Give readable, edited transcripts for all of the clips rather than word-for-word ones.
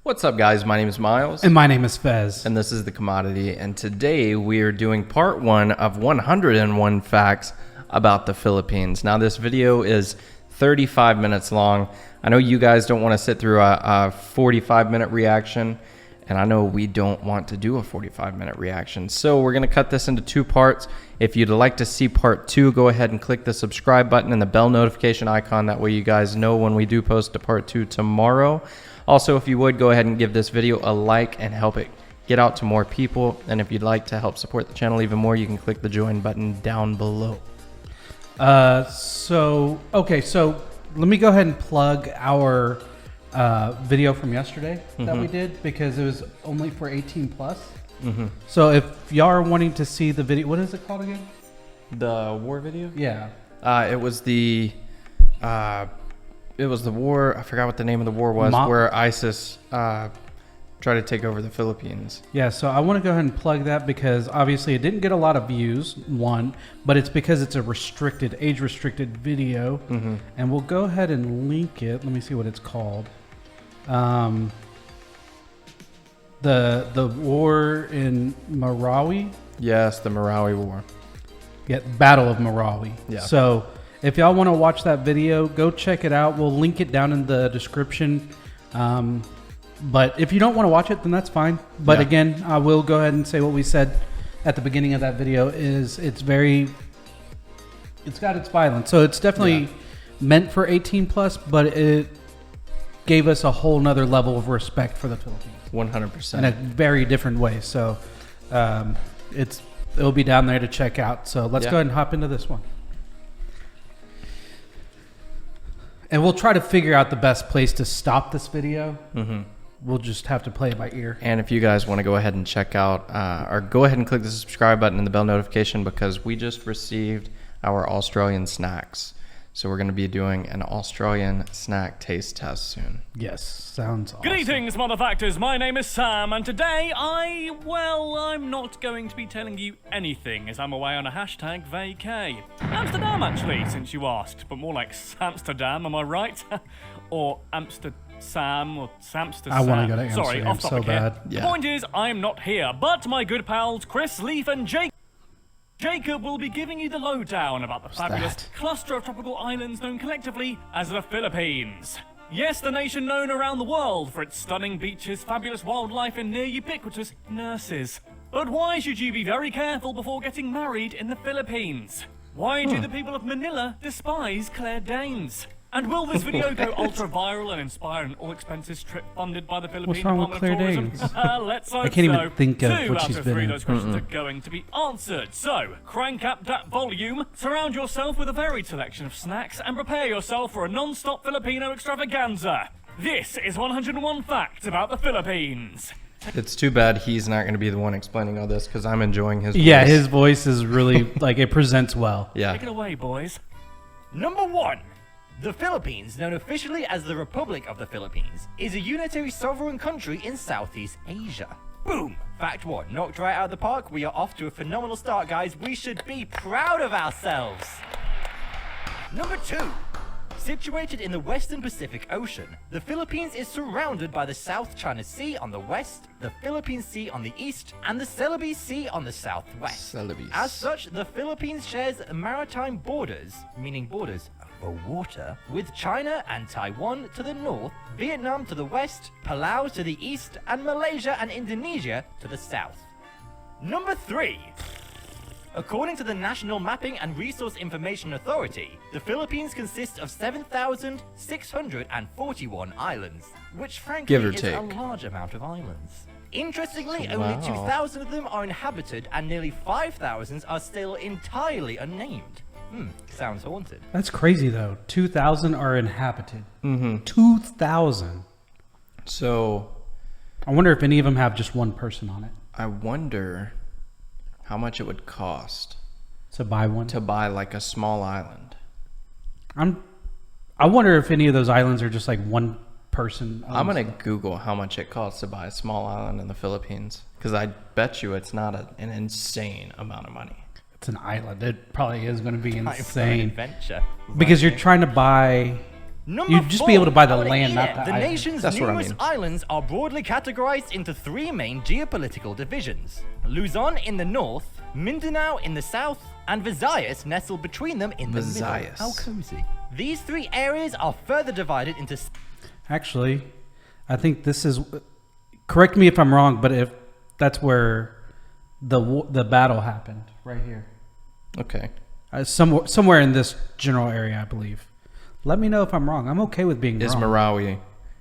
What's up, guys? My name is Miles. And my name is Fez. And this is The Commodity. And today we are doing part 1 of 101 facts about the Philippines. Now, this video is 35 minutes long. I know you guys don't want to sit through a 45-minute reaction. And I know we don't want to do a 45-minute reaction. So we're going to cut this into 2 parts. If you'd like to see part 2, go ahead and click the subscribe button and the bell notification icon. That way you guys know when we do post a part 2 tomorrow. Also, if you would, go ahead and give this video a like and help it get out to more people. And if you'd like to help support the channel even more, you can click the join button down below. So let me go ahead and plug our video from yesterday that we did, because it was only for 18 plus. So if y'all are wanting to see the video, what is it called again? The war video? Yeah. It was the war. I forgot what the name of the war was, where ISIS tried to take over the Philippines. Yeah, so I want to go ahead and plug that because obviously it didn't get a lot of views, but it's because it's a age-restricted video. And we'll go ahead and link it. Let me see what it's called. The war in Marawi. Yes, the Marawi War. Yeah, Battle of Marawi. Yeah. So if y'all want to watch that video, go check it out. We'll link it down in the description. But if you don't want to watch it, then that's fine. But again, I will go ahead and say what we said at the beginning of that video is it's got its violence. So it's definitely meant for 18 plus, but it gave us a whole nother level of respect for the Philippines. 100%. In a very different way. So it'll be down there to check out. So let's go ahead and hop into this one. And we'll try to figure out the best place to stop this video. We'll just have to play it by ear. And if you guys want to go ahead and check out, or go ahead and click the subscribe button and the bell notification, because we just received our Australian snacks. So we're going to be doing an Australian snack taste test soon. Yes, sounds awesome. Greetings, motherfuckers. My name is Sam, and today I'm not going to be telling you anything, as I'm away on a hashtag vacay. Amsterdam, actually, since you asked, but more like Samsterdam, am I right? Or Amsterdam, or Samster. I want to go to Amsterdam. Sorry, off topic so bad. Here. The point is, I'm not here, but my good pals Chris, Leaf, and Jacob will be giving you the lowdown about the fabulous cluster of tropical islands known collectively as the Philippines. Yes, the nation known around the world for its stunning beaches, fabulous wildlife, and near ubiquitous nurses. But why should you be very careful before getting married in the Philippines? Why do the people of Manila despise Claire Danes? And will this video go ultra-viral and inspire an all-expenses trip funded by the Philippine Department of Tourism? Let's hope I can't even think of what she's been in. 2 out of 3 those questions are going to be answered. So, crank up that volume, surround yourself with a varied selection of snacks, and prepare yourself for a non-stop Filipino extravaganza. This is 101 Facts About the Philippines. It's too bad he's not going to be the one explaining all this, because I'm enjoying his voice. Yeah, his voice is really, it presents well. Yeah. Take it away, boys. Number 1. The Philippines, known officially as the Republic of the Philippines, is a unitary sovereign country in Southeast Asia. Boom! Fact 1, knocked right out of the park. We are off to a phenomenal start, guys. We should be proud of ourselves. Number 2. Situated in the Western Pacific Ocean, the Philippines is surrounded by the South China Sea on the west, the Philippine Sea on the east, and the Celebes Sea on the southwest. Celebes. As such, the Philippines shares maritime borders, meaning borders for water, with China and Taiwan to the north, Vietnam to the west, Palau to the east, and Malaysia and Indonesia to the south. Number 3. According to the National Mapping and Resource Information Authority, the Philippines consists of 7,641 islands, which frankly is a large amount of islands. Interestingly, only 2,000 of them are inhabited and nearly 5,000 are still entirely unnamed. Sounds haunted. That's crazy, though. 2,000 are inhabited. 2,000. So, I wonder if any of them have just one person on it. I wonder how much it would cost to buy one. To buy like a small island. I wonder if any of those islands are just like one person. I'm gonna Google how much it costs to buy a small island in the Philippines, because I bet you it's not an insane amount of money. It's an island. It probably is going to be insane. Adventure. Because you're trying to buy You'd just be able to buy the land, not the The island. nation's That's what I numerous mean. islands are broadly categorized into three main geopolitical divisions. Luzon in the north, Mindanao in the south, and Visayas nestled between them in the middle. Visayas. How cozy. These three areas are further divided into... Actually, I think this is. Correct me if I'm wrong, but if that's where the battle happened, right here, Okay. somewhere in this general area, I believe. Let me know if I'm wrong. I'm okay with being Is wrong. Marawi,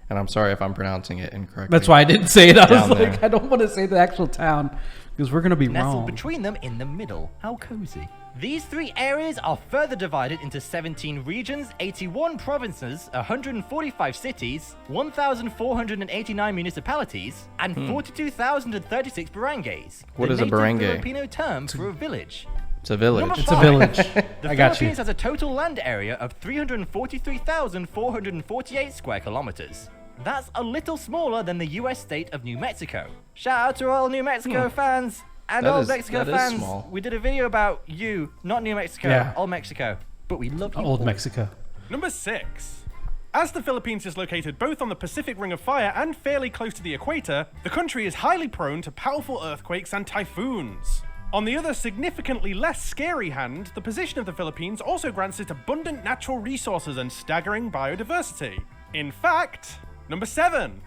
and I'm sorry if I'm pronouncing it incorrectly. That's why I didn't say it. I was Down like, there. I don't want to say the actual town because we're gonna be nestled wrong. between them in the middle. How cozy. These three areas are further divided into 17 regions, 81 provinces, 145 cities, 1,489 municipalities, and 42,036 barangays. What the is a native barangay? Filipino term for a village. It's a village. Number It's a five. village. The I got you. Philippines has a total land area of 343,448 square kilometers. That's a little smaller than the US state of New Mexico. Shout out to all New Mexico fans and That all is- Mexico that is fans. small. We did a video about you, not New Mexico, Yeah. all Mexico. But we love you Old all. Mexico. Number 6. As the Philippines is located both on the Pacific Ring of Fire and fairly close to the equator, the country is highly prone to powerful earthquakes and typhoons. On the other significantly less scary hand, the position of the Philippines also grants it abundant natural resources and staggering biodiversity. In fact, number 7.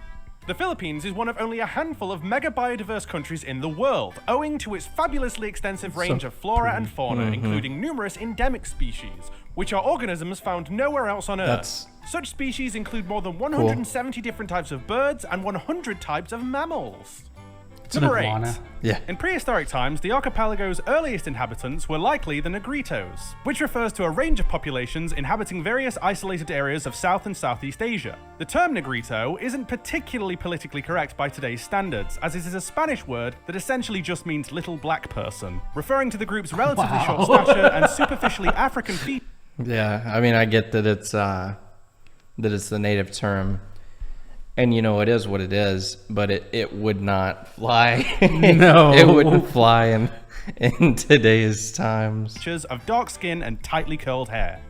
The Philippines is one of only a handful of mega biodiverse countries in the world, owing to its fabulously extensive range of flora and fauna, including numerous endemic species, which are organisms found nowhere else on Earth. That's Such species include more than 170 different types of birds and 100 types of mammals. It's an Number iguana. 8. Yeah. In prehistoric times, the archipelago's earliest inhabitants were likely the Negritos, which refers to a range of populations inhabiting various isolated areas of South and Southeast Asia. The term Negrito isn't particularly politically correct by today's standards, as it is a Spanish word that essentially just means little black person, referring to the group's relatively short stature and superficially African features. Yeah, I mean, I get that it's the native term, and you know it is what it is, but it would not fly. No. It wouldn't fly in today's times. Of dark skin and tightly curled hair.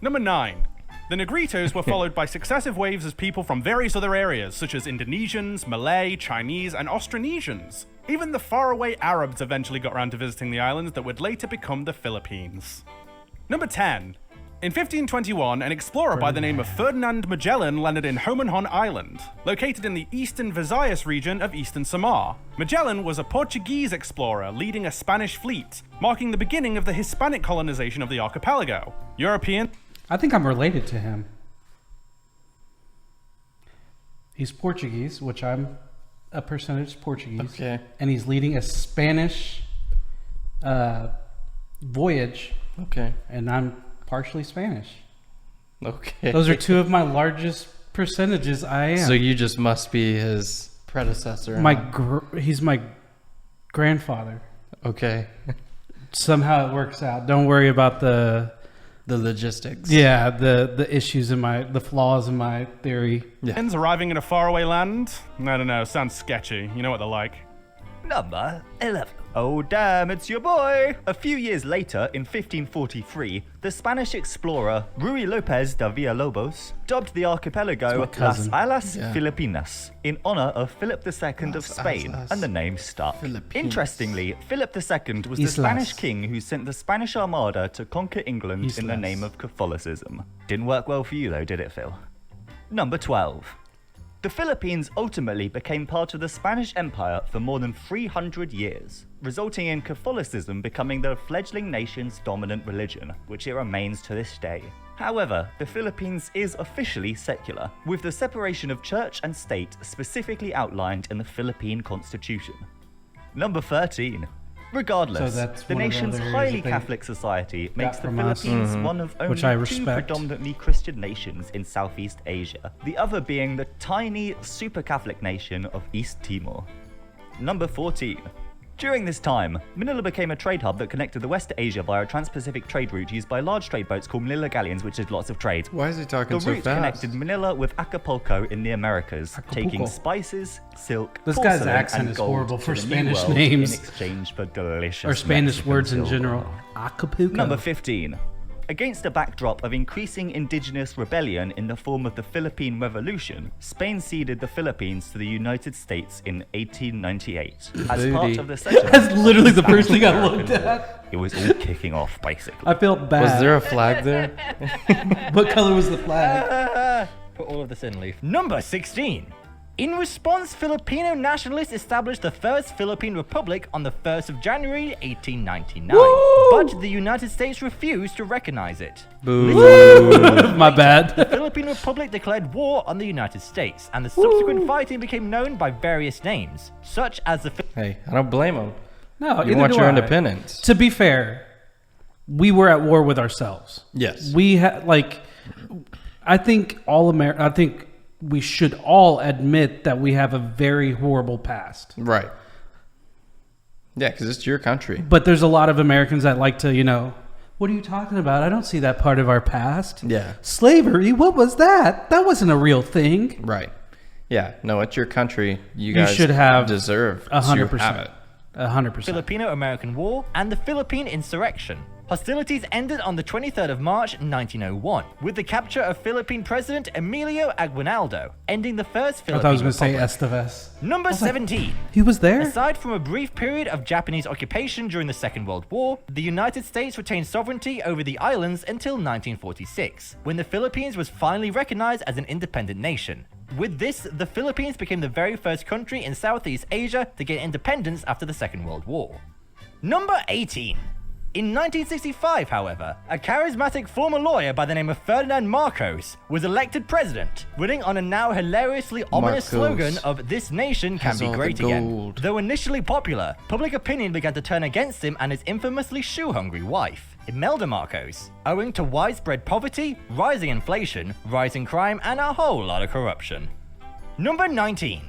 Number 9. The Negritos were followed by successive waves of people from various other areas, such as Indonesians, Malay, Chinese, and Austronesians. Even the faraway Arabs eventually got around to visiting the islands that would later become the Philippines. Number 10. In 1521, an explorer by the name of Ferdinand Magellan landed in Homonhon Island, located in the eastern Visayas region of eastern Samar. Magellan was a Portuguese explorer leading a Spanish fleet, marking the beginning of the Hispanic colonization of the archipelago. European... I think I'm related to him. He's Portuguese, which I'm a percentage Portuguese. Okay. And he's leading a Spanish voyage, Okay. and I'm partially Spanish. Okay. Those are two of my largest percentages I am. So you just must be his predecessor. He's my grandfather. Okay. Somehow it works out. Don't worry about the logistics. the issues in the flaws in my theory. Yeah. arriving in a faraway land? I don't know, sounds sketchy. You know what they're like. Number 11. Oh damn, it's your boy! A few years later, in 1543, the Spanish explorer Ruy Lopez de Villalobos dubbed the archipelago my Las cousin. Islas Yeah. Filipinas in honor of Philip II of Spain, Islas and the name stuck. Filipinas. Interestingly, Philip II was the Islas. Spanish king who sent the Spanish Armada to conquer England in the Islas. name of Catholicism. Didn't work well for you though, did it, Phil? Number 12. The Philippines ultimately became part of the Spanish Empire for more than 300 years, resulting in Catholicism becoming the fledgling nation's dominant religion, which it remains to this day. However, the Philippines is officially secular, with the separation of church and state specifically outlined in the Philippine Constitution. Number 13. Regardless, So that's the one of the nation's other areas highly that they Catholic society makes the from us. Philippines one of Which I only two respect. predominantly Christian nations in Southeast Asia, the other being the tiny super Catholic nation of East Timor. Number 14. During this time, Manila became a trade hub that connected the West to Asia via a trans-Pacific trade route used by large trade boats called Manila galleons, which did lots of trade. Why is he talking The so route fast? connected Manila with Acapulco in the Americas, taking Acapulco. spices, silk, This guy's porcelain, accent and is gold horrible to for the New Spanish World names. in exchange for delicious Or Spanish Mexican words in silver. general. Acapulco. Number 15. Against a backdrop of increasing indigenous rebellion in the form of the Philippine Revolution, Spain ceded the Philippines to the United States in 1898. As part of the settlement, That's literally the first thing I looked at. it was all kicking off, basically. I felt bad. Was there a flag there? What color was the flag? Put all of this in, Leaf. Number 16. In response, Filipino nationalists established the First Philippine Republic on the 1st of January 1899. But the United States refused to recognize it. Boo. My bad. The Philippine Republic declared war on the United States, and the subsequent fighting became known by various names, such as the Hey, I don't blame them. No, You either want do your I. independence. To be fair, we were at war with ourselves. Yes. We had I think we should all admit that we have a very horrible past. Right. Yeah, because it's your country. But there's a lot of Americans that like to, what are you talking about? I don't see that part of our past. Yeah. Slavery, what was that? That wasn't a real thing. Right. Yeah. No, it's your country. You guys should have deserve to 100%. have it. 100%. Filipino-American War and the Philippine Insurrection. Hostilities ended on the 23rd of March 1901 with the capture of Philippine President Emilio Aguinaldo, ending the First I Philippine thought I was going to say Republic. Estevez. Number 17. He was there? Aside from a brief period of Japanese occupation during the Second World War, the United States retained sovereignty over the islands until 1946, when the Philippines was finally recognized as an independent nation. With this, the Philippines became the very first country in Southeast Asia to gain independence after the Second World War. Number 18. In 1965, however, a charismatic former lawyer by the name of Ferdinand Marcos was elected president, winning on a now hilariously ominous Marcos slogan of "This nation can has be all the great again." gold. Though initially popular, public opinion began to turn against him and his infamously shoe-hungry wife, Imelda Marcos, owing to widespread poverty, rising inflation, rising crime, and a whole lot of corruption. Number 19.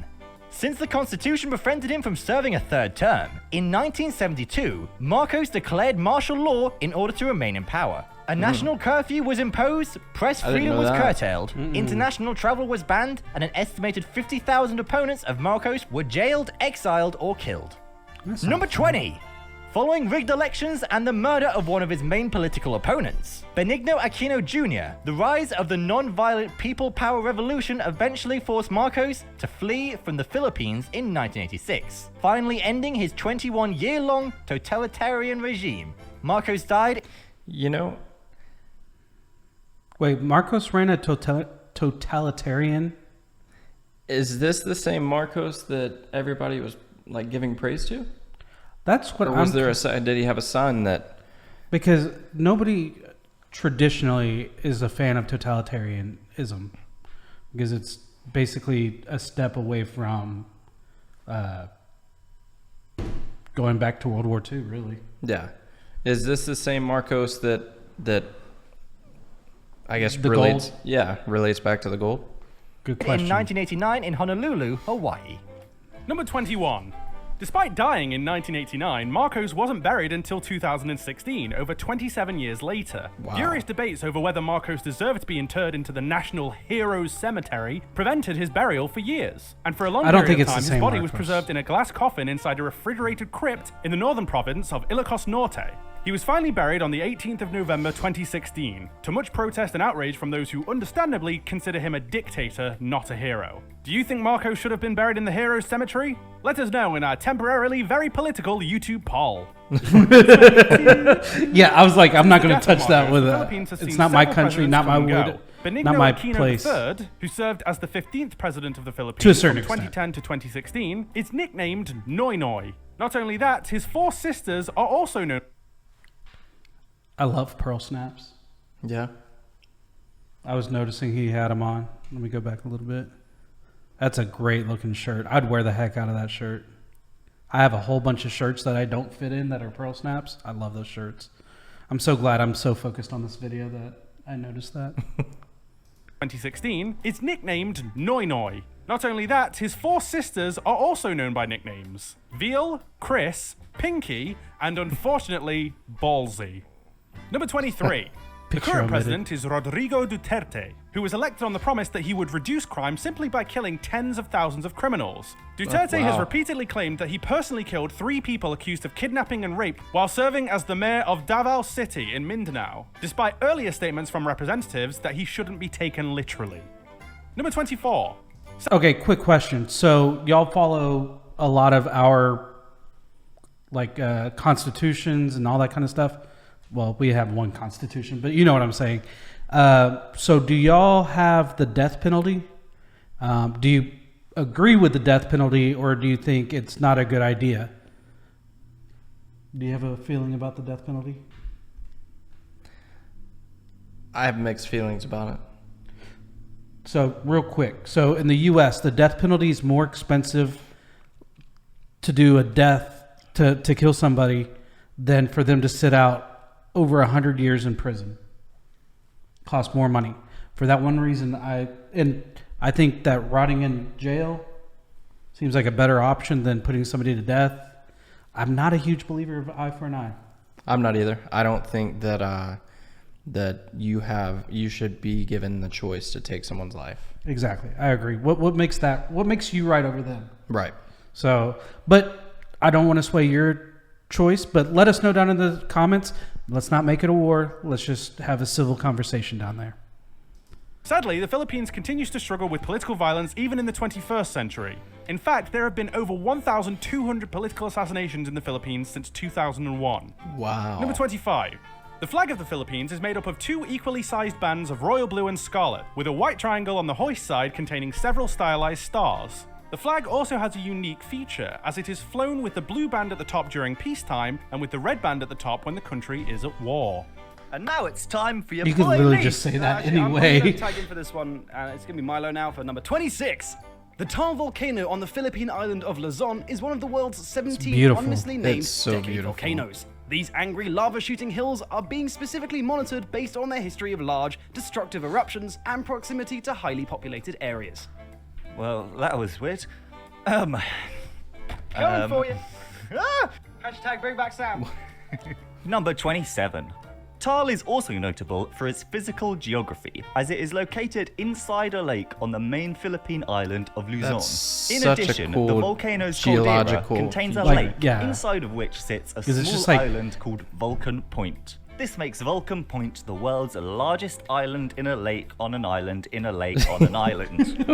Since the Constitution prevented him from serving a third term, in 1972, Marcos declared martial law in order to remain in power. A national curfew was imposed, press I didn't freedom know was that. curtailed, international travel was banned, and an estimated 50,000 opponents of Marcos were jailed, exiled, or killed. Number 20. Following rigged elections and the murder of one of his main political opponents, Benigno Aquino Jr., the rise of the non-violent People Power Revolution eventually forced Marcos to flee from the Philippines in 1986, finally ending his 21-year-long totalitarian regime. Marcos died. Wait, Marcos ran a totalitarian? Is this the same Marcos that everybody was giving praise to? That's what Or was there a son? Did he have a son that? Because nobody traditionally is a fan of totalitarianism, because it's basically a step away from going back to World War II, really. Yeah. Is this the same Marcos that I guess The relates? gold? Yeah, relates back to the gold. Good in question. 1989 in Honolulu, Hawaii. Number 21. Despite dying in 1989, Marcos wasn't buried until 2016, over 27 years later. Wow. Furious debates over whether Marcos deserved to be interred into the National Heroes Cemetery prevented his burial for years. And for a long I don't period think of it's the time, his same body was Marcos. preserved in a glass coffin inside a refrigerated crypt in the northern province of Ilocos Norte. He was finally buried on the 18th of November 2016, to much protest and outrage from those who understandably consider him a dictator, not a hero. Do you think Marcos should have been buried in the Heroes Cemetery? Let us know in our temporarily very political YouTube poll. Yeah, I was like, I'm not going to Death of touch that Marcos, with the a. Philippines has It's seen not my several country, not my presidents come wood, and go. Benigno not my Aquino place. III, who served as the 15th president of the Philippines To a certain from extent. 2010 to 2016, is nicknamed Noi Noi. Not only that, his 4 sisters are also known. I love pearl snaps. Yeah. I was noticing he had them on. Let me go back a little bit. That's a great looking shirt. I'd wear the heck out of that shirt. I have a whole bunch of shirts that I don't fit in that are pearl snaps. I love those shirts. I'm so glad I'm so focused on this video that I noticed that. 2016, is nicknamed Noi Noi. Not only that, his 4 sisters are also known by nicknames: Veal, Chris, Pinky, and unfortunately, Ballsy. Number 23. The Picture current omitted. president is Rodrigo Duterte, who was elected on the promise that he would reduce crime simply by killing tens of thousands of criminals. Duterte has repeatedly claimed that he personally killed 3 people accused of kidnapping and rape while serving as the mayor of Davao City in Mindanao, despite earlier statements from representatives that he shouldn't be taken literally. Number 24. Okay, quick question. So y'all follow a lot of our constitutions and all that kind of stuff. Well, we have one constitution, but you know what I'm saying. So do y'all have the death penalty? Do you agree with the death penalty, or do you think it's not a good idea? Do you have a feeling about the death penalty? I have mixed feelings about it. So real quick. So in the U.S., the death penalty is more expensive to do a death, to kill somebody, than for them to sit out over 100 years in prison. Cost more money. For that one reason, I think that rotting in jail seems like a better option than putting somebody to death. I'm not a huge believer of eye for an eye. I'm not either. I don't think that that you should be given the choice to take someone's life. Exactly. I agree. What makes you right over them? Right. So, but I don't want to sway your choice, but let us know down in the comments. Let's not make it a war. Let's just have a civil conversation down there. Sadly, the Philippines continues to struggle with political violence even in the 21st century. In fact, there have been over 1,200 political assassinations in the Philippines since 2001. Wow. Number 25. The flag of the Philippines is made up of 2 equally sized bands of royal blue and scarlet, with a white triangle on the hoist side containing several stylized stars. The flag also has a unique feature, as it is flown with the blue band at the top during peacetime and with the red band at the top when the country is at war. And now it's time for your You could boy literally Lee. just say that Actually, I'm anyway. going to tag in for this one. It's going to be Milo now for number 26. The Tar volcano on the Philippine island of Luzon is one of the world's 17 beautiful. ominously named It's so decade beautiful. volcanoes. These angry lava-shooting hills are being specifically monitored based on their history of large, destructive eruptions and proximity to highly populated areas. Well, that was weird. Going for you. Hashtag bring back Sam. Number 27. Taal is also notable for its physical geography, as it is located inside a lake on the main Philippine island of Luzon. That's In such a addition, cool the volcano's caldera geological contains a feature. lake, yeah. inside of which sits a 'Cause it's small just like- island called Vulcan Point. This makes Vulcan Point the world's largest island in a lake on an island in a lake on an island.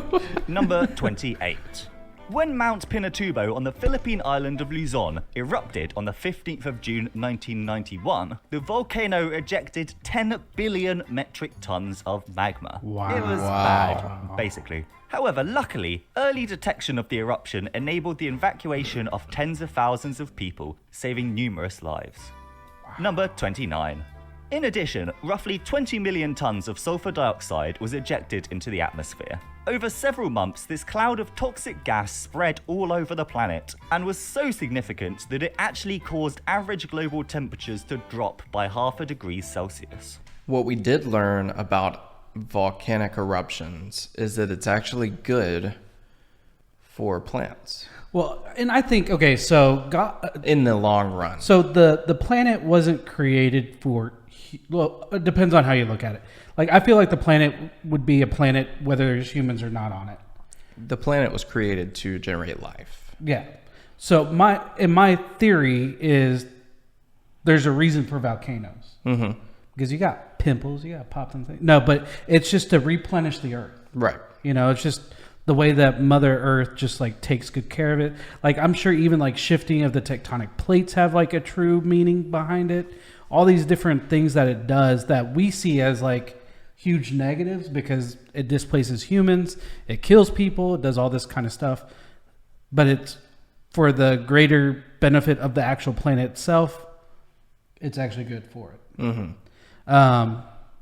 Number 28. When Mount Pinatubo on the Philippine island of Luzon erupted on the 15th of June 1991, the volcano ejected 10 billion metric tons of magma. Wow. It was bad, basically. However, luckily, early detection of the eruption enabled the evacuation of tens of thousands of people, saving numerous lives. Number 29. In addition, roughly 20 million tons of sulfur dioxide was ejected into the atmosphere. Over several months, this cloud of toxic gas spread all over the planet and was so significant that it actually caused average global temperatures to drop by 0.5 degrees Celsius. What we did learn about volcanic eruptions is that it's actually good for plants Well, and I think, okay, so God, in the long run. so the planet wasn't created for, well, it depends on how you look at it. Like, I feel like the planet would be a planet whether there's humans or not on it. The planet was created to generate life. Yeah. So my theory is there's a reason for volcanoes. Mm-hmm. Because you got pimples, you got popped and things. No, but it's just to replenish the earth. Right. You know, it's just the way that Mother Earth just like takes good care of it. Like, I'm sure even like shifting of the tectonic plates have like a true meaning behind it. All these different things that it does that we see as like huge negatives because it displaces humans, it kills people, it does all this kind of stuff. But it's for the greater benefit of the actual planet itself, it's actually good for it. Mm-hmm.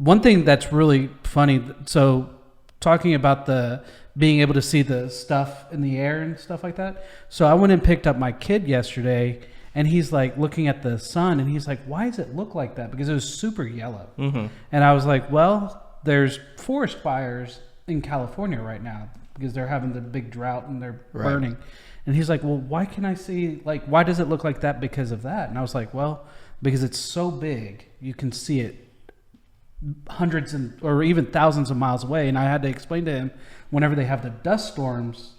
One thing that's really funny, so talking about the being able to see the stuff in the air and stuff like that. So I went and picked up my kid yesterday, and he's like looking at the sun, and he's like, why does it look like that? Because it was super yellow. Mm-hmm. And I was like, well, there's forest fires in California right now because they're having the big drought and they're Right. burning. And he's like, well, why can I see, like, why does it look like that because of that? And I was like, well, because it's so big, you can see it hundreds or even thousands of miles away. And I had to explain to him, whenever they have the dust storms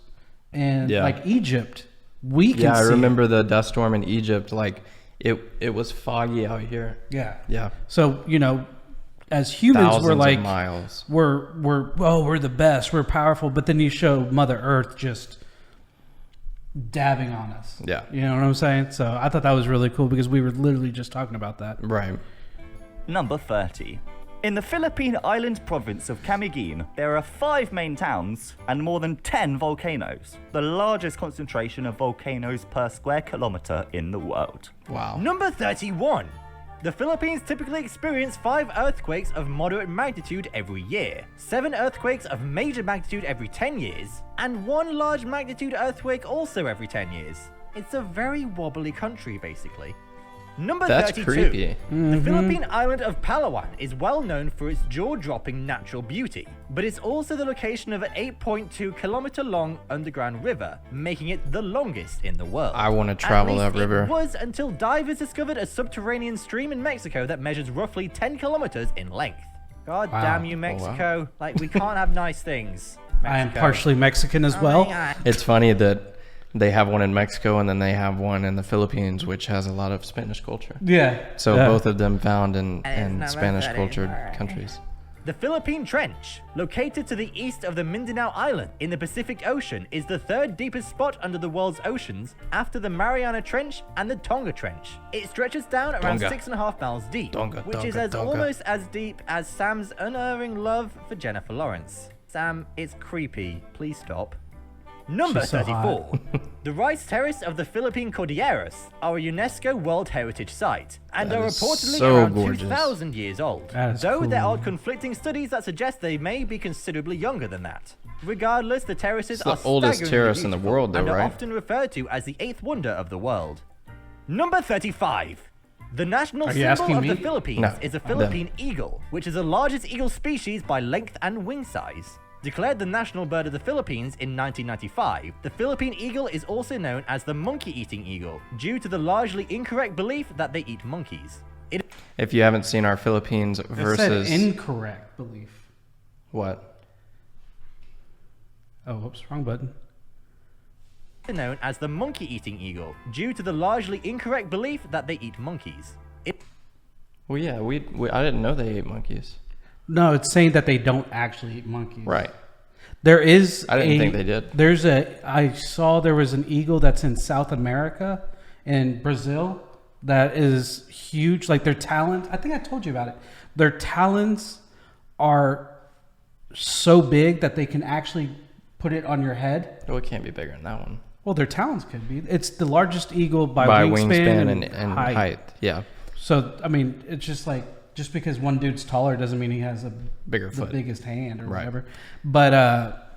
in like Egypt, we can see I remember the dust storm in Egypt. Like it was foggy out here. Yeah. So, you know, as humans, Thousands we're like of miles. we're the best, we're powerful, but then you show Mother Earth just dabbing on us. Yeah. You know what I'm saying? So I thought that was really cool because we were literally just talking about that. Right. Number 30. In the Philippine island province of Camiguin, there are 5 main towns and more than 10 volcanoes, the largest concentration of volcanoes per square kilometer in the world. Wow. Number 31. The Philippines typically experience 5 earthquakes of moderate magnitude every year, 7 earthquakes of major magnitude every 10 years, and 1 large magnitude earthquake also every 10 years. It's a very wobbly country, basically. Number That's 32. creepy. The Philippine island of Palawan is well known for its jaw-dropping natural beauty, but it's also the location of an 8.2 kilometer long underground river, making it the longest in the world. I want to travel that river. It was until divers discovered a subterranean stream in Mexico that measures roughly 10 kilometers in length. God damn you, Mexico. Like, we can't have nice things. Mexico. I am partially Mexican as well. It's funny that they have one in Mexico and then they have one in the Philippines, which has a lot of Spanish culture. Yeah. So both of them found in Spanish cultured countries. The Philippine Trench, located to the east of the Mindanao Island in the Pacific Ocean, is the 3rd deepest spot under the world's oceans after the Mariana Trench and the Tonga Trench. It stretches down around 6.5 miles deep, which is almost as deep as Sam's unerring love for Jennifer Lawrence. Sam, it's creepy. Please stop. Number 34. The Rice Terrace of the Philippine Cordilleras are a UNESCO World Heritage Site and are reportedly around 2,000 years old, though there are conflicting studies that suggest they may be considerably younger than that. Regardless, the terraces are the oldest terrace in the world, though, and are right? often referred to as the 8th wonder of the world. Number 35. The national symbol of the Philippines is a Philippine eagle, which is the largest eagle species by length and wing size. Declared the national bird of the Philippines in 1995, the Philippine eagle is also known as the monkey-eating eagle, due to the largely incorrect belief that they eat monkeys. If you haven't seen our Philippines versus... Said incorrect belief. What? Oh, whoops, wrong button. Known as the monkey-eating eagle, due to the largely incorrect belief that they eat monkeys. Well, yeah, I didn't know they ate monkeys. No, it's saying that they don't actually eat monkeys. Right. There is I didn't think they did. I saw there was an eagle that's in South America, in Brazil, that is huge. Like their talons, I think I told you about it. Their talons are so big that they can actually put it on your head. Oh, it can't be bigger than that one. Well, their talons could be. It's the largest eagle by wingspan and height. Yeah. So, I mean, it's just like, just because one dude's taller doesn't mean he has the biggest hand or whatever. But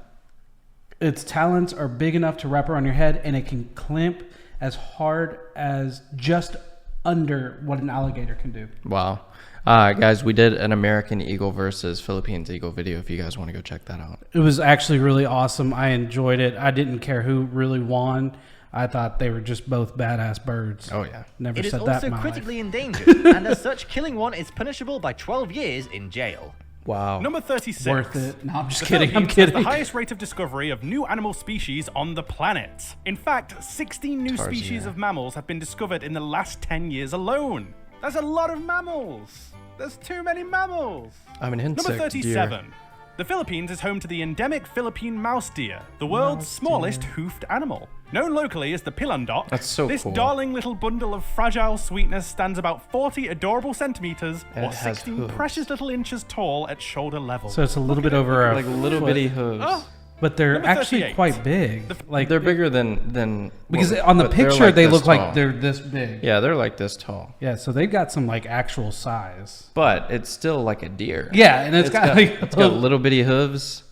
its talons are big enough to wrap around your head, and it can clamp as hard as just under what an alligator can do. Wow. Guys, we did an American eagle versus Philippines eagle video if you guys want to go check that out. It was actually really awesome. I enjoyed it. I didn't care who really won. I thought they were just both badass birds. Oh, yeah. Never said that in my life. It is also critically endangered, and as such, killing one is punishable by 12 years in jail. Wow. Number 36. Worth it. No, I'm just The kidding. I'm Philippines kidding. has the highest rate of discovery of new animal species on the planet. In fact, 16 new species of mammals have been discovered in the last 10 years alone. That's a lot of mammals. There's too many mammals. I'm an insect. Number 37. Deer. The Philippines is home to the endemic Philippine mouse deer, the world's smallest hoofed animal. Known locally as the pilundok, That's so this cool. darling little bundle of fragile sweetness stands about 40 adorable centimeters And or it has 16 hooves. precious little inches tall at shoulder level. So it's a little bit over Like little bitty hooves. but they're Number actually 38. quite big. Like They're bigger than because well, on the but they're picture like they this look tall. like they're this big. Yeah, they're like this tall. Yeah, so they've got some like actual size. But it's still like a deer. Yeah, and it's got like it's got little bitty hooves.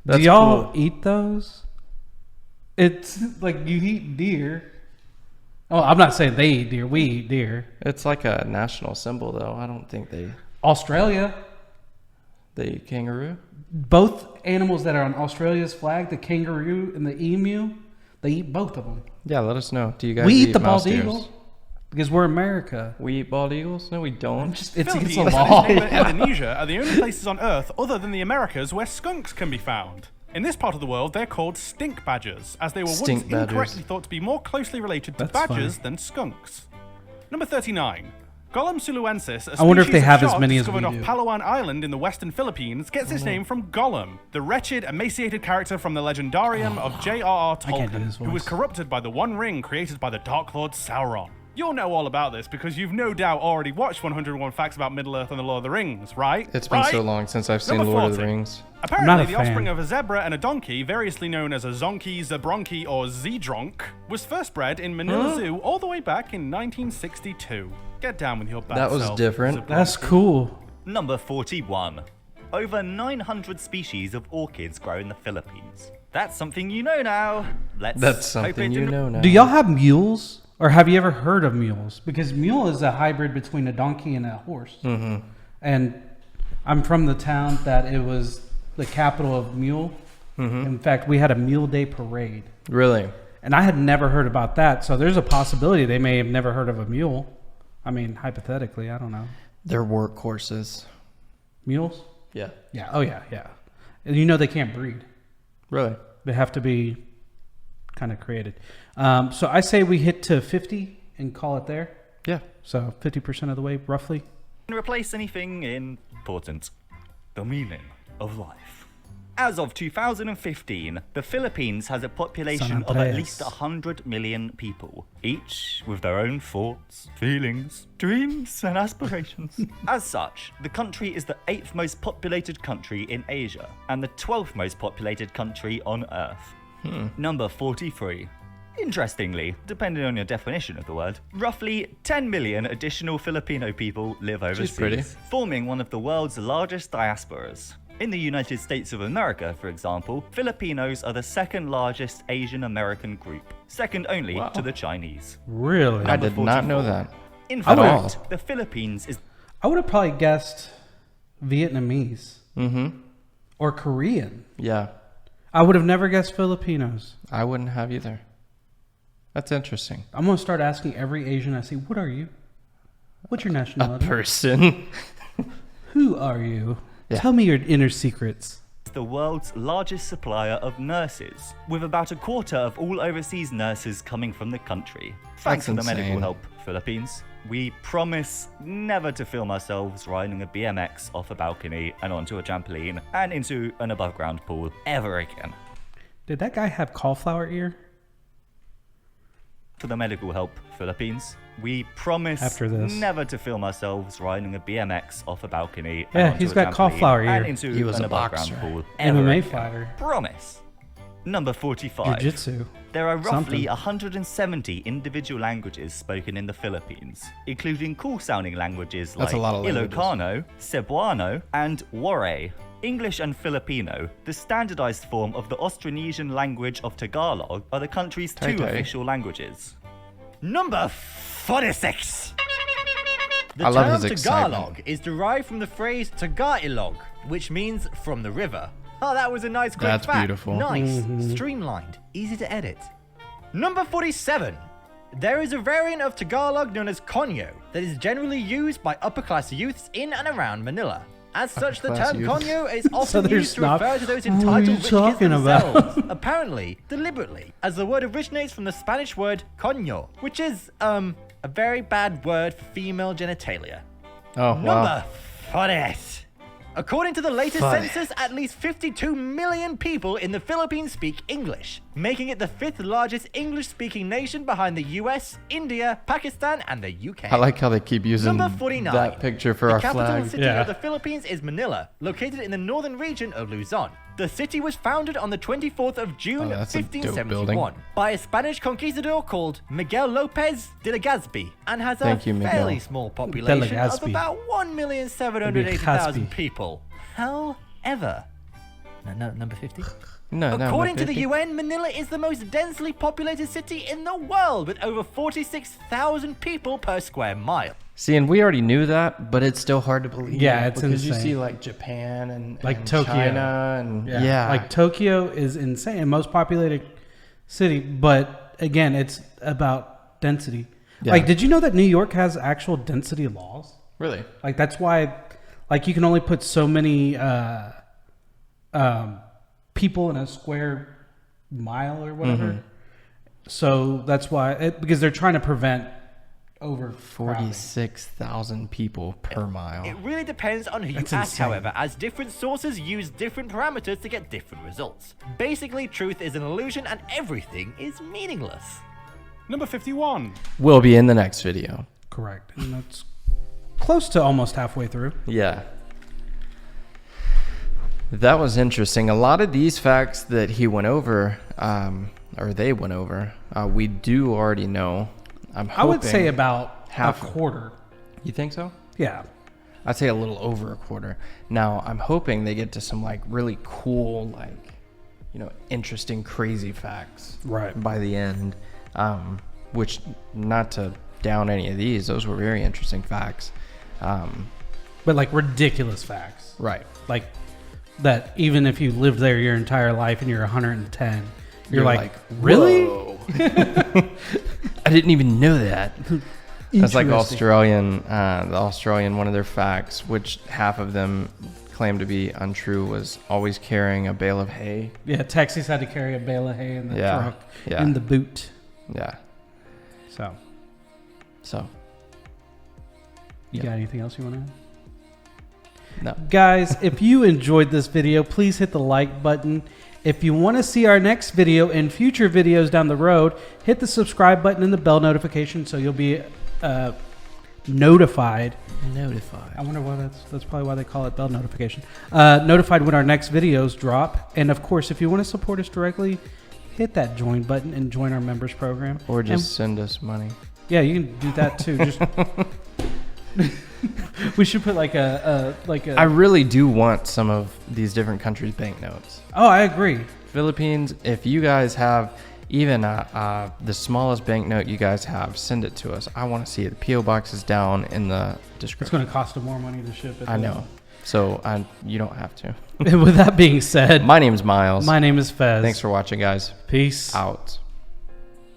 That's Do y'all cool. eat those? It's like you eat deer. Oh, I'm not saying they eat deer. We eat deer. It's like a national symbol, though. I don't think they Australia, eat kangaroo. both animals that are on Australia's flag, the kangaroo and the emu, they eat both of them. Yeah, let us know. Do you guys We eat the mouse bald deers? eagle. Because we're America. We eat bald eagles? No, we don't. It's against Philippines the and law. its neighbor Indonesia are the only places on Earth other than the Americas where skunks can be found. In this part of the world, they're called stink badgers, as they were Stink once badgers. incorrectly thought to be more closely related to That's badgers funny. than skunks. Number 39. Gollum suluensis, a I wonder if they species of have as shark many as discovered we off do. Palawan Island in the western Philippines, gets its name from Gollum, the wretched, emaciated character from the legendarium of J.R.R. can't do Tolkien, his who was voice. corrupted by the One Ring created by the Dark Lord Sauron. You'll know all about this because you've no doubt already watched 101 Facts About Middle-earth and the Lord of the Rings, right? It's been Right? so long since I've seen Number Lord of the 40. Rings. Apparently, a the fan. offspring of a zebra and a donkey, variously known as a zonky, zebronky, or zedronk, was first bred in Manila Zoo all the way back in 1962. Get down with your bad That was self, different. zebronky. That's cool. Number 41. Over 900 species of orchids grow in the Philippines. That's something you know now. That's hope something it you didn't- know now. Do y'all have mules? Or have you ever heard of mules? Because mule is a hybrid between a donkey and a horse. Mm-hmm. And I'm from the town that it was the capital of mule. Mm-hmm. In fact, we had a Mule Day parade. Really? And I had never heard about that. So there's a possibility they may have never heard of a mule. I mean, hypothetically, I don't know. They're workhorses. Mules? Yeah. Yeah. Oh, yeah, yeah. And you know they can't breed. Really? They have to be kind of created. So I say we hit to 50 and call it there. Yeah. So 50% of the way, roughly. Replace anything important. The meaning of life. As of 2015, the Philippines has a population of at Andreas. least 100 million people, each with their own thoughts, feelings, dreams, and aspirations. As such, the country is the 8th most populated country in Asia and the 12th most populated country on Earth. Number 43. Interestingly, depending on your definition of the word, roughly 10 million additional Filipino people live overseas, pretty. forming one of the world's largest diasporas. In the United States of America, for example, Filipinos are the second largest Asian American group, second only to the Chinese. Really? I Number did not know 44. that. In At all. fact, the Philippines is I would have probably guessed Vietnamese. Mm-hmm. Or Korean. Yeah. I would have never guessed Filipinos. I wouldn't have either. That's interesting. I'm going to start asking every Asian I see, what are you? What's your A nationality? person. Who are you? Yeah. Tell me your inner secrets. the world's largest supplier of nurses, with about a quarter of all overseas nurses coming from the country. Thanks to the medical insane. help, Philippines. We promise never to film ourselves riding a BMX off a balcony and onto a trampoline and into an above ground pool ever again. Did that guy have cauliflower ear? For the medical help, Philippines. We promise After this. never to film ourselves riding a BMX off a balcony Yeah, and onto he's a got trampoline cauliflower ear. and into He was an a above boxer. ground pool ever MMA again. fighter. Promise. Number 45. Jiu-jitsu. There are roughly Something. 170 individual languages spoken in the Philippines, including cool-sounding languages That's like a lot of languages. Ilocano, Cebuano, and Waray. English and Filipino, the standardized form of the Austronesian language of Tagalog, are the country's two Tay-tay. official languages. Number 46. The I love term his excitement. Tagalog is derived from the phrase Tagailog, which means from the river. Oh, that was a nice quick That's fact. beautiful. Nice, Mm-hmm. streamlined, easy to edit. Number 47. There is a variant of Tagalog known as Conyo that is generally used by upper-class youths in and around Manila. As such, the Upper-class term youths. Conyo is often they're used to snob. refer to those What are entitled you rich kids talking about? themselves. Apparently, deliberately, as the word originates from the Spanish word coño, which is, a very bad word for female genitalia. Oh, wow. Number 48. According to the latest 40. census, at least 52 million people in the Philippines speak English, making it the 5th largest English-speaking nation behind the US, India, Pakistan, and the UK. I like how they keep using Number 49. that picture for the our capital flag. city Yeah. of the Philippines is Manila, located in the northern region of Luzon. The city was founded on the 24th of June, Oh, that's a dope 1571, by a Spanish conquistador called Miguel Lopez de Legazpi, and has Thank a you, Miguel. fairly small population of Legazpi. about 1,780,000 people. However, number 50. No, no. According to the 50. UN, Manila is the most densely populated city in the world, with over 46,000 people per square mile. See, and we already knew that, but it's still hard to believe. Yeah, it's because you insane. see like Japan and Like and Tokyo. China and yeah. Like Tokyo is insane, most populated city, but again, it's about density. Yeah. Like, did you know that New York has actual density laws? Really? Like, that's why, like, you can only put so many people in a square mile or whatever. So that's why, because they're trying to prevent over 46,000 people per mile. It really depends on who you ask, however, as different sources use different parameters to get different results. Basically, truth is an illusion and everything is meaningless. Number 51. Will be in the next video. Correct. And that's close to almost halfway through. Yeah. That was interesting. A lot of these facts that he went over, or they went over, we do already know. I would say about half a quarter. You think so? Yeah. I'd say a little over a quarter. Now, I'm hoping they get to some like really cool, like, you know, interesting, crazy facts by the end. Which, not to down any of these, those were very interesting facts. But like ridiculous facts. Right. Like that even if you lived there your entire life and you're 110, you're like really? I didn't even know that. That's like Interesting. the Australian, one of their facts, which half of them claimed to be untrue, was always carrying a bale of hay. Yeah, Texas had to carry a bale of hay in the truck, in the boot. Yeah. So. You got anything else you want to add? No. Guys, if you enjoyed this video, please hit the like button. If you want to see our next video and future videos down the road, hit the subscribe button and the bell notification so you'll be notified. I wonder why that's probably why they call it bell notification. Notified when our next videos drop. And of course, if you want to support us directly, hit that join button and join our members program. Or just send us money. Yeah, you can do that too. Just we should put like a. I really do want some of these different countries' banknotes. Oh, I agree. Philippines, if you guys have even the smallest banknote you guys have, send it to us. I want to see it. The P.O. box is down in the description. It's going to cost them more money to ship it. I know. So you don't have to. With that being said, my name's Miles. My name is Fez. Thanks for watching, guys. Peace out.